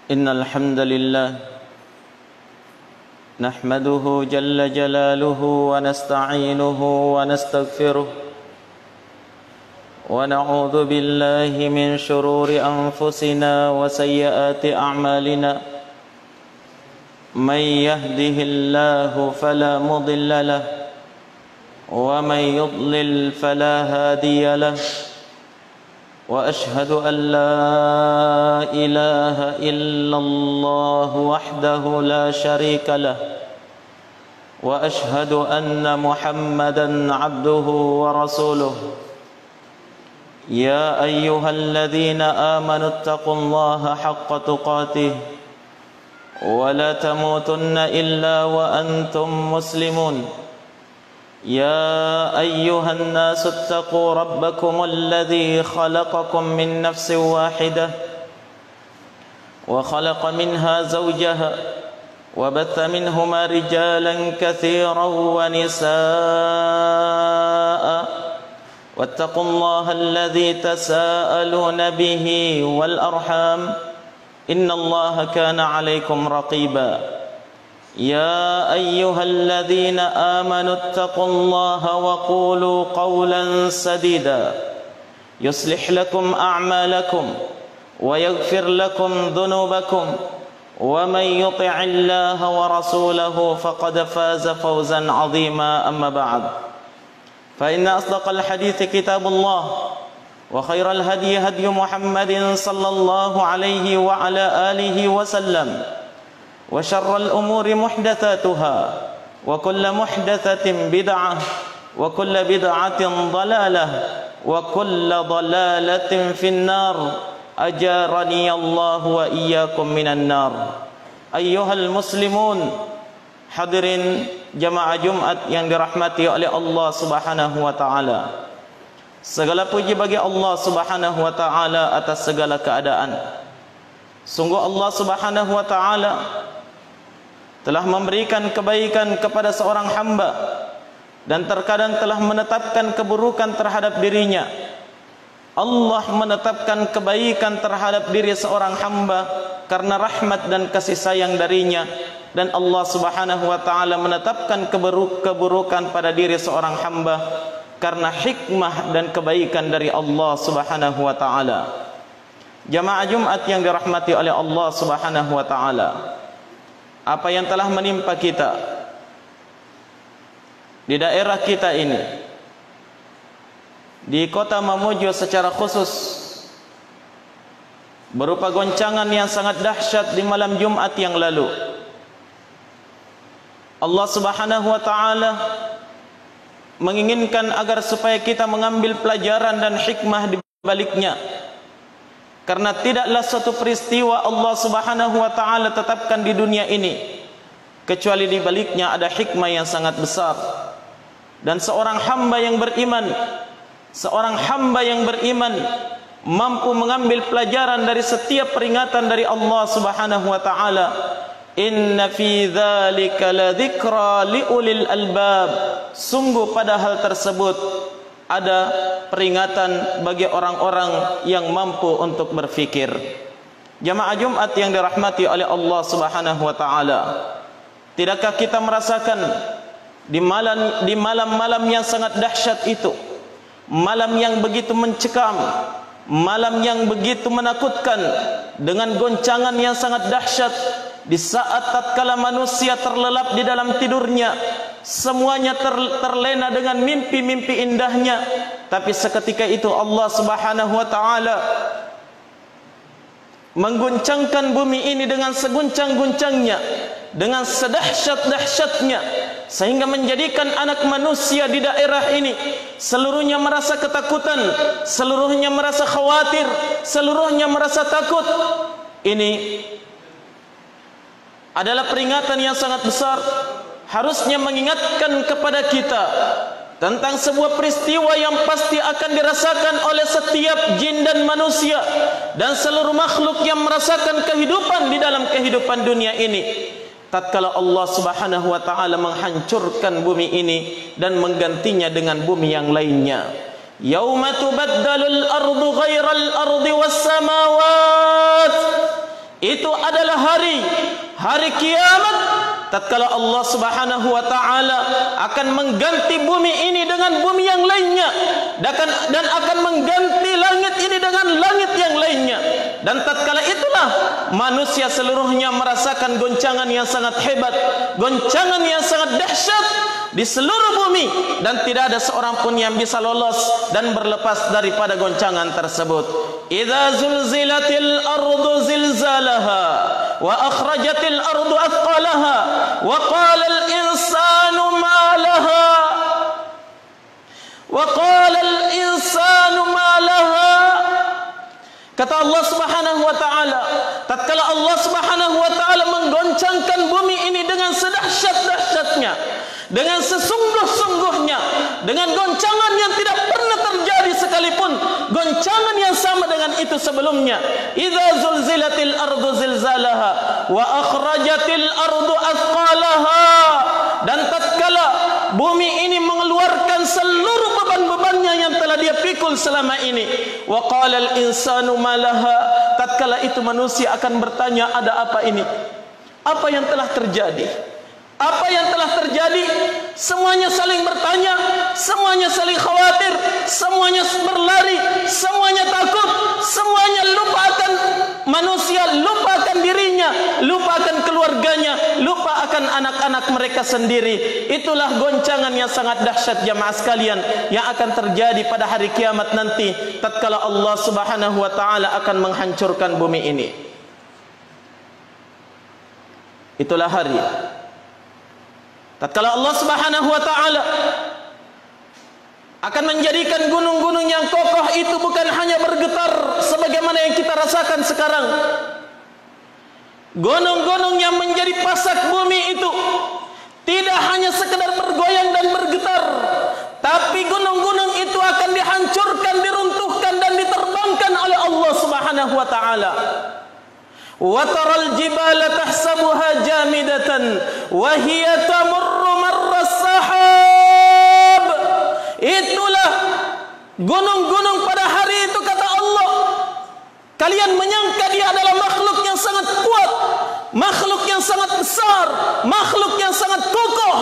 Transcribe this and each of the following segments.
إن الحمد لله نحمده جل جلاله ونستعينه ونستغفره ونعوذ بالله من شرور أنفسنا وسيئات أعمالنا من يهده الله فلا مضل له ومن يضلل فلا هادي له وأشهد أن لا إله إلا الله وحده لا شريك له وأشهد أن محمدا عبده ورسوله يا أيها الذين آمنوا اتقوا الله حق تقاته ولا تموتن إلا وأنتم مسلمون يا أيها الناس اتقوا ربكم الذي خلقكم من نفس واحدة وخلق منها زوجها وبث منهما رجالا كثيرا ونساء واتقوا الله الذي تساءلون به والأرحام إن الله كان عليكم رقيبا يا أيها الذين آمنوا اتقوا الله وقولوا قولا سديدا يصلح لكم أعمالكم ويغفر لكم ذنوبكم ومن يطع الله ورسوله فقد فاز فوزا عظيما أما بعد فإن أصدق الحديث كتاب الله وخير الهدي هدي محمد صلى الله عليه وعلى آله وسلم وشر الأمور محدثاتها وكل محدثة بدعة وكل بدعة ضلالة وكل ضلالة في النار أجارني الله وإياكم من النار أيها المسلمون hadirin jamaah Jumat yang dirahmati oleh Allah Subhanahu wa taala. Segala puji bagi Allah Subhanahu wa taala atas segala keadaan. Sungguh Allah Subhanahu wa taala telah memberikan kebaikan kepada seorang hamba dan terkadang telah menetapkan keburukan terhadap dirinya. Allah menetapkan kebaikan terhadap diri seorang hamba karena rahmat dan kasih sayang darinya, dan Allah Subhanahu wa taala menetapkan keburukan pada diri seorang hamba karena hikmah dan kebaikan dari Allah Subhanahu wa taala. Jamaah Jumat yang dirahmati oleh Allah Subhanahu wa taala, apa yang telah menimpa kita di daerah kita ini, di kota Mamuju secara khusus, berupa goncangan yang sangat dahsyat di malam Jumat yang lalu. Allah Subhanahu wa taala menginginkan agar supaya kita mengambil pelajaran dan hikmah di baliknya. Karena tidaklah suatu peristiwa Allah Subhanahu wa taala tetapkan di dunia ini kecuali di baliknya ada hikmah yang sangat besar. Dan seorang hamba yang beriman, mampu mengambil pelajaran dari setiap peringatan dari Allah Subhanahu wa taala. Inna fi dzalika ladzikra liulil albab. Sungguh pada hal tersebut ada peringatan bagi orang-orang yang mampu untuk berfikir. Jamaah Jumat yang dirahmati oleh Allah Subhanahu wa taala, tidakkah kita merasakan di malam-malam yang sangat dahsyat itu, malam yang begitu mencekam, malam yang begitu menakutkan, dengan goncangan yang sangat dahsyat, di saat tatkala manusia terlelap di dalam tidurnya, semuanya terlena dengan mimpi-mimpi indahnya, tapi seketika itu Allah Subhanahu wa taala mengguncangkan bumi ini dengan seguncang-guncangnya, dengan sedahsyat-dahsyatnya, sehingga menjadikan anak manusia di daerah ini seluruhnya merasa ketakutan, seluruhnya merasa khawatir, seluruhnya merasa takut. Ini adalah peringatan yang sangat besar, harusnya mengingatkan kepada kita tentang sebuah peristiwa yang pasti akan dirasakan oleh setiap jin dan manusia dan seluruh makhluk yang merasakan kehidupan di dalam kehidupan dunia ini. Tatkala Allah Subhanahu wa taala menghancurkan bumi ini dan menggantinya dengan bumi yang lainnya. Yauma tubaddalul ardu ghairal ardi was samawat Itu adalah hari kiamat, tatkala Allah Subhanahu wa taala akan mengganti bumi ini dengan bumi yang lainnya, dan akan mengganti langit ini dengan langit yang lainnya. Dan tatkala itulah manusia seluruhnya merasakan goncangan yang sangat hebat, goncangan yang sangat dahsyat di seluruh bumi, dan tidak ada seorang pun yang bisa lolos dan berlepas daripada goncangan tersebut. Idza zulzilatil ardu zilzalaha wa akhrajatil ardu athqalaha wa qala al insanu ma laha wa qala al insanu ma laha. Kata Allah Subhanahu wa taala, tatkala Allah Subhanahu wa taala menggoncangkan bumi ini dengan sedahsyat-dahsyatnya, dengan sesungguh-sungguhnya, dengan goncangan yang tidak pernah terjadi sekalipun goncangan yang sama dengan itu sebelumnya. Idza zulzilatil ardu zilzalaha wa akhrajatil ardu athqalaha. Dan tatkala bumi ini mengeluarkan seluruh beban-bebannya yang telah dia pikul selama ini. Wa qala al insanu ma laha. Tatkala itu manusia akan bertanya, ada apa ini? Apa yang telah terjadi? Apa yang telah terjadi? Semuanya saling bertanya, semuanya saling khawatir, semuanya berlari, semuanya takut, semuanya lupa akan manusia, lupa akan dirinya, lupa akan keluarganya, lupa akan anak-anak mereka sendiri. Itulah goncangan yang sangat dahsyat jamaah sekalian yang akan terjadi pada hari kiamat nanti, tatkala Allah Subhanahu wa taala akan menghancurkan bumi ini. Itulah hari tatkala Allah Subhanahu wa taala akan menjadikan gunung-gunung yang kokoh itu bukan hanya bergetar sebagaimana yang kita rasakan sekarang. Gunung-gunung yang menjadi pasak bumi itu tidak hanya sekedar bergoyang dan bergetar, tapi gunung-gunung itu akan dihancurkan, diruntuhkan dan diterbangkan oleh Allah Subhanahu wa taala. Wa taral jibala tahsabuha jamidatan wa hiya tamurru marras sahab. Itulah gunung-gunung pada hari itu, kata Allah. Kalian menyangka dia adalah makhluk yang sangat kuat, makhluk yang sangat besar, makhluk yang sangat kokoh,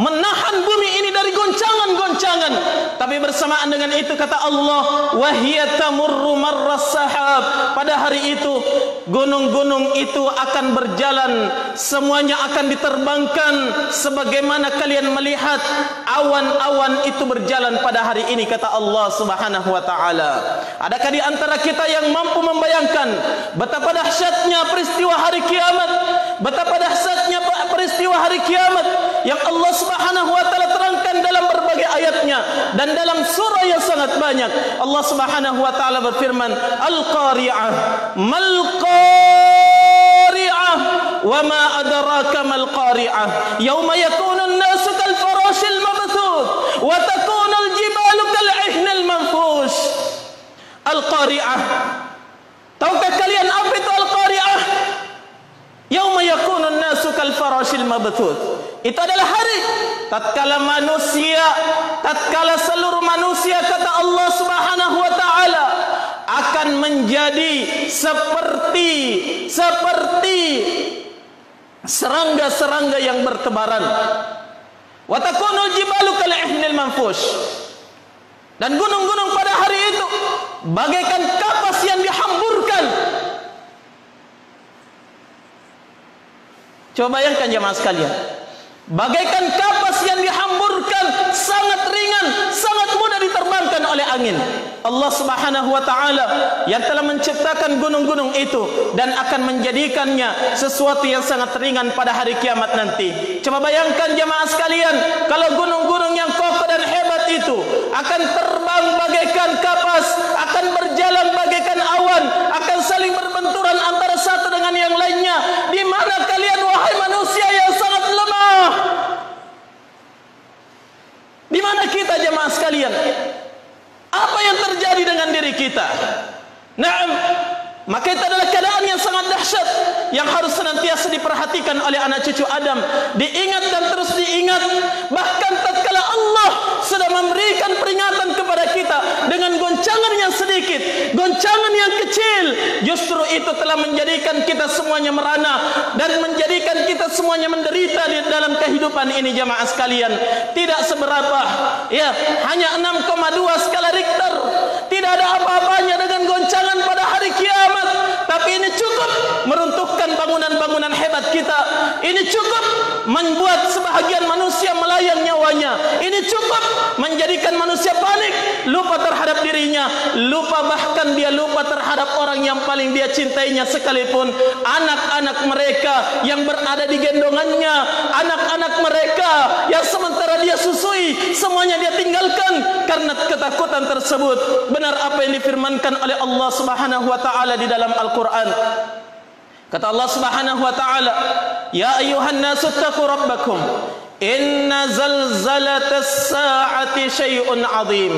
menahan bumi ini dari goncangan-goncangan. Tapi bersamaan dengan itu kata Allah, wahiya tamurru marras sahab. Pada hari itu gunung-gunung itu akan berjalan, semuanya akan diterbangkan sebagaimana kalian melihat awan-awan itu berjalan pada hari ini, kata Allah Subhanahu wa taala. Adakah di antara kita yang mampu membayangkan betapa dahsyatnya peristiwa hari kiamat, betapa dahsyatnya peristiwa hari kiamat yang Allah Subhanahu wa taala terangkan dalam berbagai ayatnya dan dalam surah yang sangat banyak. Allah Subhanahu wa taala berfirman, Al-Qari'ah, mal Qari'ah, wa ma adraka mal Qari'ah, yauma yakunu an-nasu kal farashil mabthuth wa takunu al-jibalu kal 'ihnil manfush. Al-Qari'ah. Tahukah kalian apa itu Al-Qari'ah? Yauma yakunu an-nasu kal farashil mabthuth. Itu adalah hari tatkala manusia, tatkala seluruh manusia, kata Allah Subhanahu wa taala, akan menjadi seperti serangga-serangga yang bertebaran. Wa takunul jibalu kal 'ihnil manfush. Dan gunung-gunung pada hari itu bagaikan kapas yang dihamburkan. Coba bayangkan jemaah sekalian, bagaikan kapas yang dihamburkan, sangat ringan, sangat mudah diterbangkan oleh angin. Allah Subhanahu wa taala yang telah menciptakan gunung-gunung itu dan akan menjadikannya sesuatu yang sangat ringan pada hari kiamat nanti. Coba bayangkan jemaah sekalian, kalau gunung-gunung yang kokoh dan hebat itu akan terbang bagaikan kapas, akan berjalan bagaikan awan, akan saling berbenturan antara satu dengan yang lainnya. Di mana kalian wahai manusia yang sangat lemah? Di mana kita jemaah sekalian? Apa yang terjadi dengan diri kita? Naam, maka itu adalah keadaan yang sangat dahsyat yang harus senantiasa diperhatikan oleh anak cucu Adam, diingat dan terus diingat. Bahkan tatkala Allah sudah memberikan peringatan kepada kita dengan goncangan yang sedikit, goncangan yang kecil, justru itu telah menjadikan kita semuanya merana dan menjadikan kita semuanya menderita di dalam kehidupan ini. Jamaah sekalian, tidak seberapa, ya, hanya 6,2 skala Richter, tidak ada apa-apanya dengan goncangan pada hari kiamat, tapi ini cukup meruntuhkan bangunan-bangunan hebat kita. Ini cukup membuat sebahagian manusia melayang nyawanya. Ini cukup menjadikan manusia panik, lupa terhadap dirinya, lupa, bahkan dia lupa terhadap orang yang paling dia cintainya sekalipun. Anak-anak mereka yang berada di gendongannya, anak-anak mereka yang sementara dia susui, semuanya dia tinggalkan karena ketakutan tersebut. Benar apa yang difirmankan oleh Allah Subhanahu wa taala di dalam Al-Qur'an. Kata Allah Subhanahu wa taala, "Ya ayyuhan nasu taqu rabbakum, inna zalzalatas sa'ati syai'un 'adzim.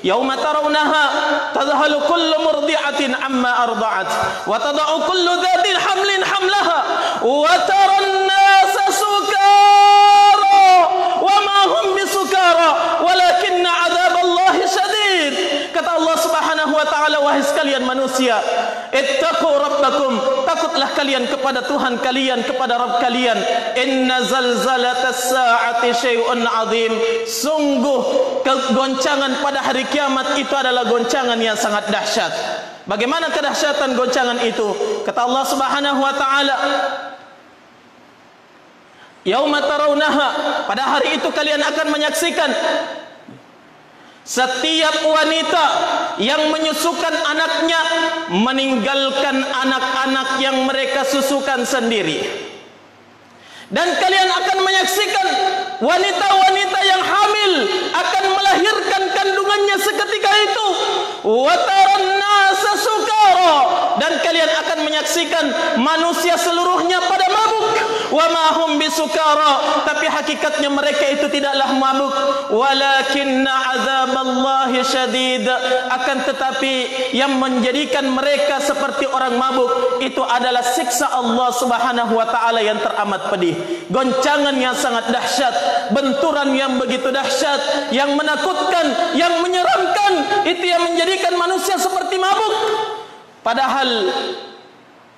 Yauma tarawnaha tadhhalu kullu murdi'atin 'amma arda'at wa tad'u kullu dhatin hamlin hamlaha wa taran nasa sukara wa ma hum bisukara walakinna 'adzaballahi syadid." Kata Allah Subhanahu wa taala, wahai sekalian manusia, ittaqu rabbakum, takutlah kalian kepada Tuhan kalian, kepada Rabb kalian. Inna zalzalatas sa'ati syai'un 'adzim. Sungguh goncangan pada hari kiamat itu adalah goncangan yang sangat dahsyat. Bagaimana kedahsyatan goncangan itu? Kata Allah Subhanahu wa taala, yauma tarawnaha, pada hari itu kalian akan menyaksikan setiap wanita yang menyusukan anaknya meninggalkan anak-anak yang mereka susukan sendiri. Dan kalian akan menyaksikan wanita-wanita yang hamil akan melahirkan kandungannya seketika itu. Wa taran nasa sukara, dan kalian akan menyaksikan manusia seluruhnya pada mabuk. Wa ma hum bisukara, tapi hakikatnya mereka itu tidaklah mabuk. Walakinna azaballahi syadid, akan tetapi yang menjadikan mereka seperti orang mabuk itu adalah siksa Allah Subhanahu wa taala yang teramat pedih. Goncangan yang sangat dahsyat, benturan yang begitu dahsyat, yang menakutkan, yang menyeramkan, itu yang menjadikan manusia seperti mabuk.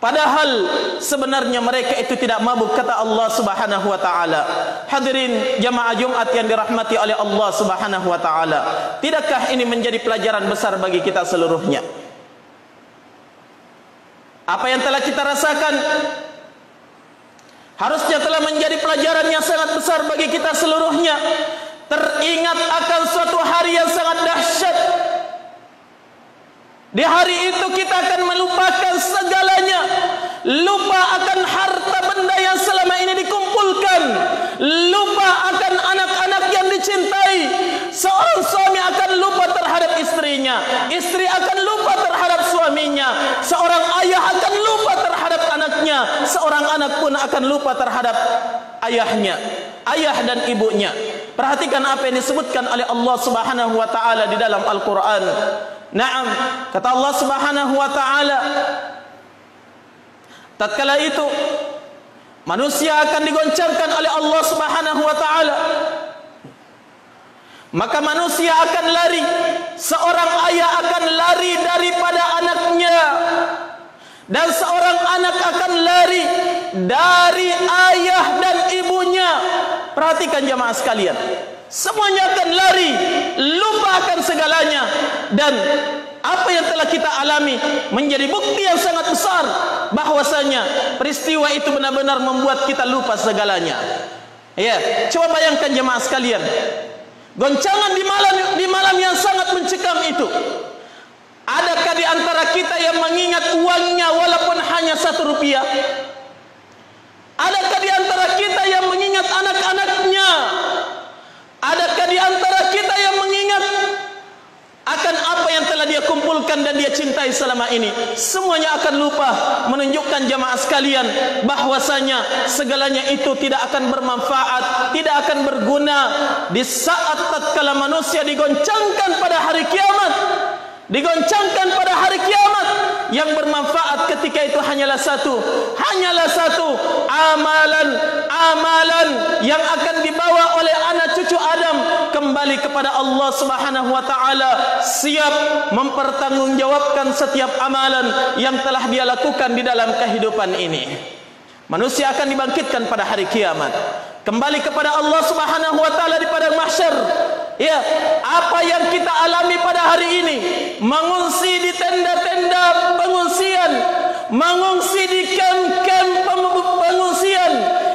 Padahal sebenarnya mereka itu tidak mabuk, kata Allah Subhanahu wa taala. Hadirin jamaah Jumat yang dirahmati oleh Allah Subhanahu wa taala, tidakkah ini menjadi pelajaran besar bagi kita seluruhnya? Apa yang telah kita rasakan harusnya telah menjadi pelajaran yang sangat besar bagi kita seluruhnya. Teringat akan suatu hari yang sangat dahsyat. Di hari itu kita akan melupakan segalanya, lupa akan harta benda yang selama ini dikumpulkan, lupa akan anak-anak yang dicintai. Seorang suami akan lupa terhadap istrinya, istri akan lupa terhadap suaminya, seorang ayah akan lupa terhadap anaknya, seorang anak pun akan lupa terhadap ayahnya, ayah dan ibunya. Perhatikan apa yang disebutkan oleh Allah Subhanahu wa taala di dalam Al-Qur'an. Naam, kata Allah Subhanahu wa taala, tatkala itu manusia akan digoncangkan oleh Allah Subhanahu wa taala, maka manusia akan lari. Seorang ayah akan lari daripada anaknya, dan seorang anak akan lari dari ayah dan ibunya. Perhatikan jamaah sekalian, semuanya akan lari, lupa akan segalanya. Dan apa yang telah kita alami menjadi bukti yang sangat besar bahwasanya peristiwa itu benar-benar membuat kita lupa segalanya. Ya, coba bayangkan jemaah sekalian, goncangan di malam yang sangat mencekam itu. Adakah di antara kita yang mengingat uangnya walaupun hanya 1 rupiah? Adakah di antara kita yang mengingat anak-anaknya? Adakah di antara kita yang mengingat akan apa yang telah dia kumpulkan dan dia cintai selama ini? Semuanya akan lupa. Menunjukkan jamaah sekalian bahwasanya segalanya itu tidak akan bermanfaat, tidak akan berguna di saat tatkala manusia digoncangkan pada hari kiamat. Digoncangkan pada hari kiamat yang bermanfaat ketika itu hanyalah satu, amalan yang akan dibawa oleh anak cucu Adam kembali kepada Allah Subhanahu wa taala, siap mempertanggungjawabkan setiap amalan yang telah dia lakukan di dalam kehidupan ini. Manusia akan dibangkitkan pada hari kiamat, kembali kepada Allah Subhanahu wa taala di padang mahsyar. Ya, apa yang kita alami pada hari ini, mengungsi di tenda-tenda pengungsian, mengungsi di kem-kem pengungsian,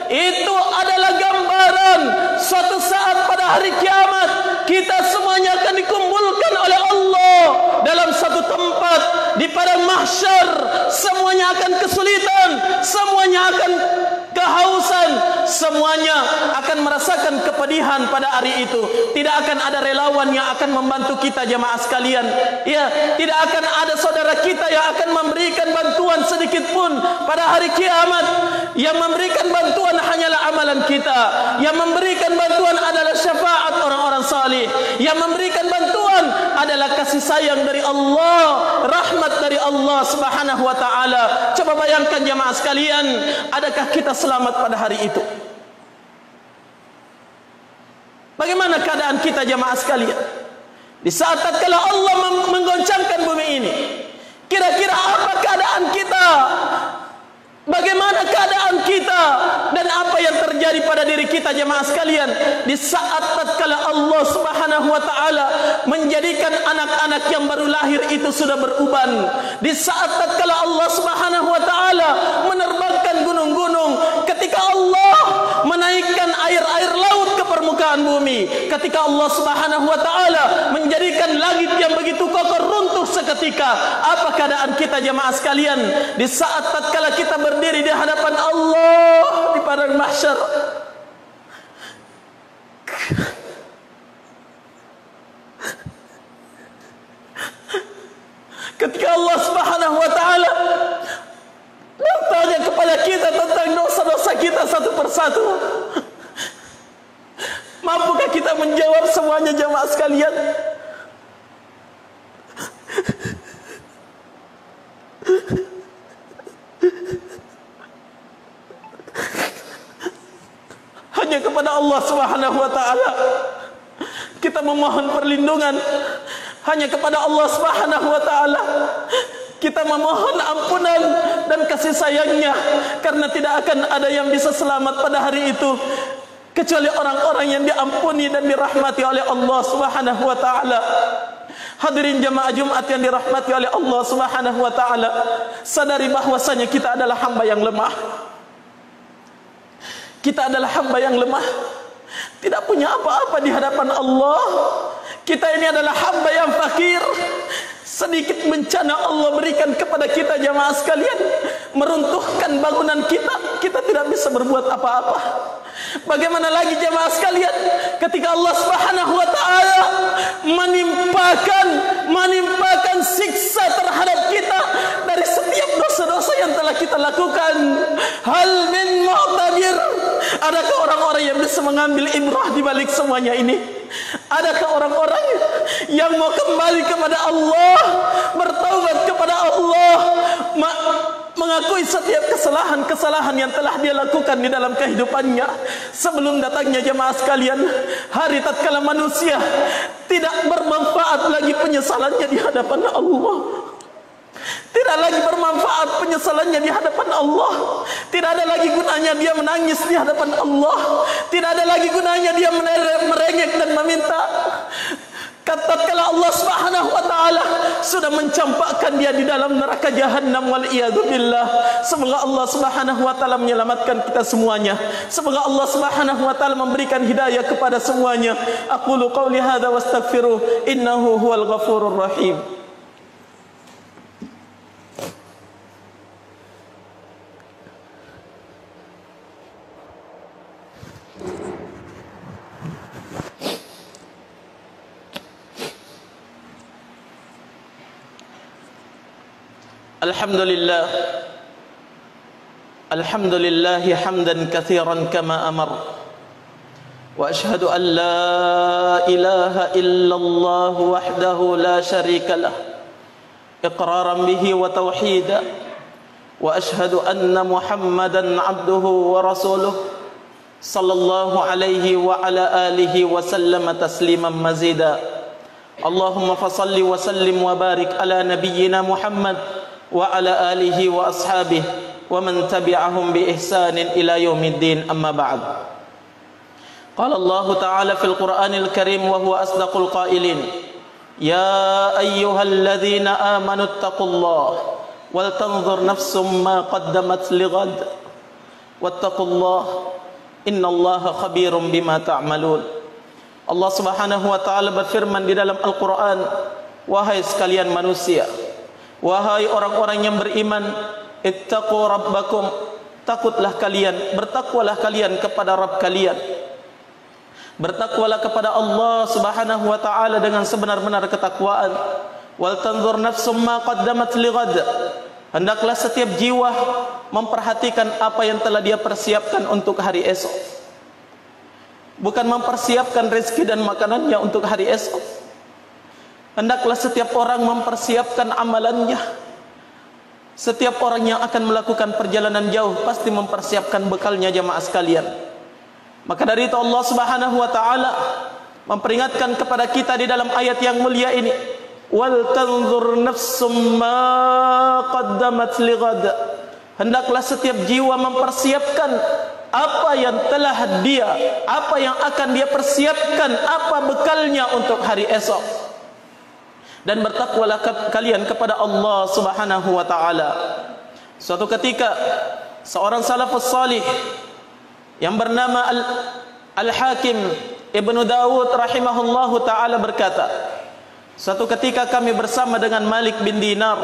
itu adalah gambaran suatu saat pada hari kiamat kita semuanya akan dikumpulkan oleh Allah dalam satu tempat di padang mahsyar. Semuanya akan kesulitan, semuanya akan kehausan, semuanya akan merasakan kepedihan pada hari itu. Tidak akan ada relawan yang akan membantu kita, jemaah sekalian. Ya, tidak akan ada saudara kita yang akan memberikan bantuan sedikit pun pada hari kiamat. Yang memberikan bantuan hanyalah amalan kita. Yang memberikan bantuan adalah syafaat orang-orang salih. Yang memberikan bantuan adalah kasih sayang dari Allah, rahmat dari Allah Subhanahu wa taala. Coba bayangkan jemaah sekalian, adakah kita selamat pada hari itu? Bagaimana keadaan kita jemaah sekalian? Di saat tatkala Allah menggoncangkan bumi ini, kira-kira apa keadaan kita? Bagaimana keadaan kita dan apa yang terjadi pada diri kita jemaah sekalian di saat tatkala Allah Subhanahu wa taala menjadikan anak-anak yang baru lahir itu sudah beruban, di saat tatkala Allah Subhanahu wa taala menerbangkan gunung-gunung, ketika Allah menaikkan air-air laut ke permukaan bumi, ketika Allah Subhanahu wa taala menjadikan langit yang begitu kokoh runtuh seketika, apa keadaan kita jemaah sekalian di saat tatkala kita berdiri di hadapan Allah di padang mahsyar? Ketika Allah Subhanahu wa taala bertanya kepada kita tentang dosa-dosa kita satu persatu, mampukah kita menjawab semuanya jemaah sekalian? Hanya kepada Allah Subhanahu wa taala kita memohon perlindungan. Hanya kepada Allah Subhanahu wa taala kita memohon ampunan dan kasih sayangnya, karena tidak akan ada yang bisa selamat pada hari itu kecuali orang-orang yang diampuni dan dirahmati oleh Allah Subhanahu wa taala. Hadirin jemaah Jumat yang dirahmati oleh Allah Subhanahu wa taala, sadari bahwasanya kita adalah hamba yang lemah. Kita adalah hamba yang lemah, tidak punya apa-apa di hadapan Allah. Kita ini adalah hamba yang fakir. Sedikit bencana Allah berikan kepada kita jemaah sekalian, meruntuhkan bangunan kita, kita tidak bisa berbuat apa-apa. Bagaimana lagi jemaah sekalian ketika Allah Subhanahu wa taala menimpakan siksa terhadap kita dari setiap dosa-dosa yang telah kita lakukan. Hal min mu'tabir, adakah orang-orang yang bisa mengambil ibrah di balik semuanya ini? Adakah orang-orang yang mau kembali kepada Allah, bertaubat kepada Allah, mengakui setiap kesalahan-kesalahan yang telah dia lakukan di dalam kehidupannya sebelum datangnya jemaah sekalian hari tatkala manusia tidak bermanfaat lagi penyesalannya di hadapan Allah? Tidak lagi bermanfaat penyesalannya di hadapan Allah. Tidak ada lagi gunanya dia menangis di hadapan Allah. Tidak ada lagi gunanya dia merengek dan meminta. Tatkala Allah Subhanahu wa taala sudah mencampakkan dia di dalam neraka jahanam, wal iyadu billah. Semoga Allah Subhanahu wa taala menyelamatkan kita semuanya. Semoga Allah Subhanahu wa taala memberikan hidayah kepada semuanya. Aqulu qauli hadza wastaghfiruh innahu huwal ghafurur rahim. Alhamdulillah hamdan katsiran kama amar, wa ashhadu an la ilaha illallah wahdahu la syarika lah, إقرارا به وتوحيدا وأشهد أن محمدا عبده ورسوله صلى الله عليه وعلى آله وسلم تسليما مزيدا اللهم فصل وسلم وبارك على نبينا محمد وعلى آله وأصحابه ومن تبعهم بإحسان إلى يوم الدين أما بعد قال الله تعالى في القرآن الكريم وهو أصدق القائلين يا أيها الذين آمنوا اتقوا الله ولتنظر نفس ما قدمت لغد واتقوا الله إن الله خبير بما تعملون. Allah Subhanahu wa taala berfirman di dalam Al-Qur'an, wahai sekalian manusia, wahai orang-orang yang beriman, ittaqu rabbakum, takutlah kalian, bertakwalah kalian kepada Rabb kalian. Bertakwalah kepada Allah Subhanahu wa taala dengan sebenar-benar ketakwaan. Wal tanzur nafsum ma qaddamat lighad. Hendaklah setiap jiwa memperhatikan apa yang telah dia persiapkan untuk hari esok. Bukan mempersiapkan rezeki dan makanannya untuk hari esok. Hendaklah setiap orang mempersiapkan amalannya. Setiap orang yang akan melakukan perjalanan jauh pasti mempersiapkan bekalnya jamaah sekalian. Maka dari itu Allah Subhanahu wa taala memperingatkan kepada kita di dalam ayat yang mulia ini, wal tanzur nafsum ma qaddamat lighad. Hendaklah setiap jiwa mempersiapkan apa yang telah dia, apa yang akan dia persiapkan, apa bekalnya untuk hari esok. Dan bertakwalah kalian kepada Allah Subhanahu wa taala. Suatu ketika seorang salafus salih yang bernama Al-Hakim Ibnu Dawud rahimahullahu ta'ala berkata, suatu ketika kami bersama dengan Malik bin Dinar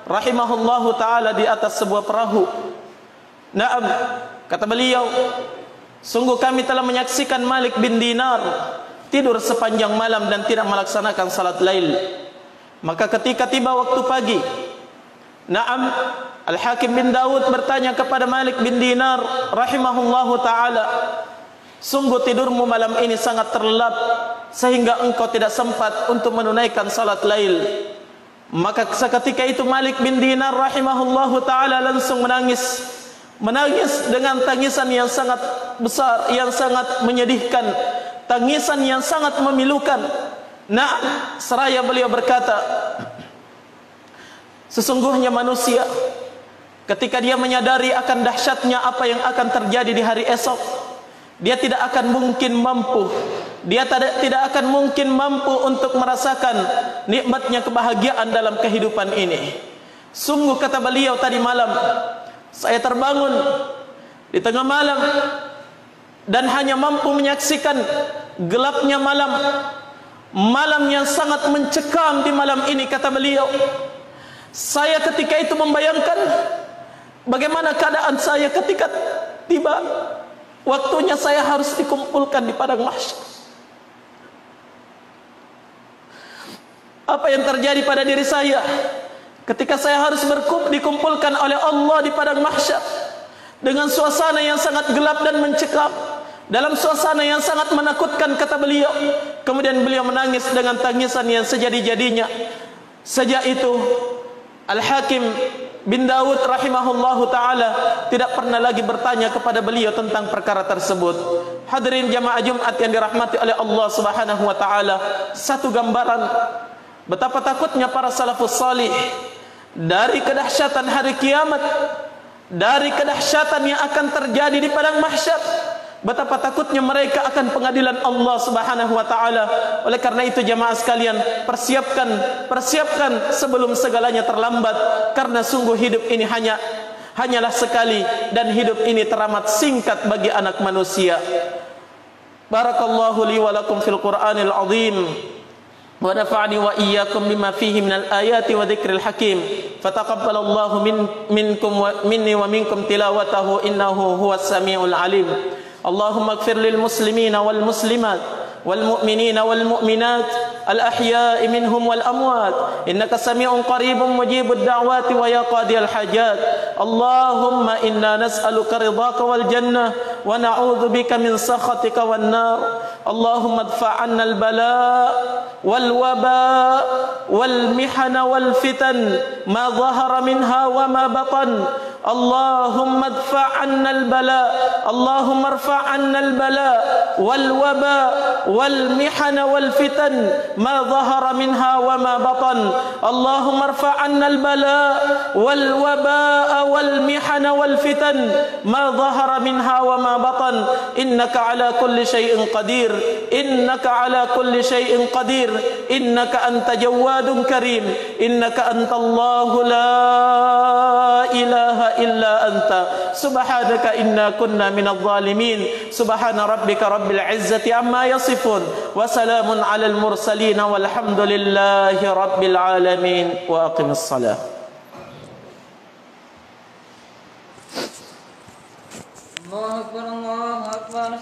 rahimahullahu ta'ala di atas sebuah perahu. Naam, kata beliau, sungguh kami telah menyaksikan Malik bin Dinar tidur sepanjang malam dan tidak melaksanakan salat lail. Maka ketika tiba waktu pagi, naam, Al-Hakim bin Dawud bertanya kepada Malik bin Dinar rahimahullahu ta'ala, sungguh tidurmu malam ini sangat terlelap sehingga engkau tidak sempat untuk menunaikan salat lail. Maka seketika itu Malik bin Dinar rahimahullahu ta'ala langsung menangis. Menangis dengan tangisan yang sangat besar, yang sangat menyedihkan, tangisan yang sangat memilukan. Nah, seraya beliau berkata, sesungguhnya manusia ketika dia menyadari akan dahsyatnya apa yang akan terjadi di hari esok, dia tidak akan mungkin mampu, dia tidak akan mungkin mampu untuk merasakan nikmatnya kebahagiaan dalam kehidupan ini. Sungguh kata beliau, tadi malam saya terbangun di tengah malam dan hanya mampu menyaksikan gelapnya malam, malam yang sangat mencekam di malam ini. Kata beliau, saya ketika itu membayangkan bagaimana keadaan saya ketika tiba waktunya saya harus dikumpulkan di padang mahsyar. Apa yang terjadi pada diri saya ketika saya harus dikumpulkan oleh Allah di padang mahsyar dengan suasana yang sangat gelap dan mencekam, dalam suasana yang sangat menakutkan, kata beliau. Kemudian beliau menangis dengan tangisan yang sejadi-jadinya. Sejak itu Al-Hakim bin Dawud rahimahullahu ta'ala tidak pernah lagi bertanya kepada beliau tentang perkara tersebut. Hadirin jamaah Jumat yang dirahmati oleh Allah Subhanahu wa ta'ala, satu gambaran betapa takutnya para salafus salih dari kedahsyatan hari kiamat, dari kedahsyatan yang akan terjadi di padang mahsyar. Betapa takutnya mereka akan pengadilan Allah Subhanahu wa taala. Oleh karena itu jamaah sekalian, persiapkan sebelum segalanya terlambat, karena sungguh hidup ini hanyalah sekali dan hidup ini teramat singkat bagi anak manusia. Barakallahu li wa lakum fil Qur'anil azim wa nafa'ani wa iyyakum bima fihi minal ayati wa dzikril hakim. Fataqabbalallahu minkum wa minni wa minkum tilawatahu innahu huwas samiul alim. اللهم اغفر للمسلمين والمسلمات والمؤمنين والمؤمنات الأحياء منهم والأموات إنك سميع قريب مجيب الدعوات ويا قاضي الحاجات. اللهم إنا نسألك رضاك والجنة ونعوذ بك من سخطك والنار اللهم ادفع عنا البلاء والوباء والمحن والفتن ما ظهر منها وما بطن اللهم ادفع عنا البلاء اللهم ارفع عنا البلاء والوباء والمحن والفتن ما ظهر منها وما بطن اللهم ارفع عنا البلاء والوباء والمحن والفتن ما ظهر منها وما بطن إنك على كل شيء قدير إنك على كل شيء قدير إنك أنت جواد كريم إنك أنت الله لا إله إلا أنت سبحانك إنا كنا من الظالمين سبحان ربك رب العزة عما يصفون وسلام على المرسلين والحمد لله رب العالمين وأقم الصلاة. الله أكبر الله أكبر.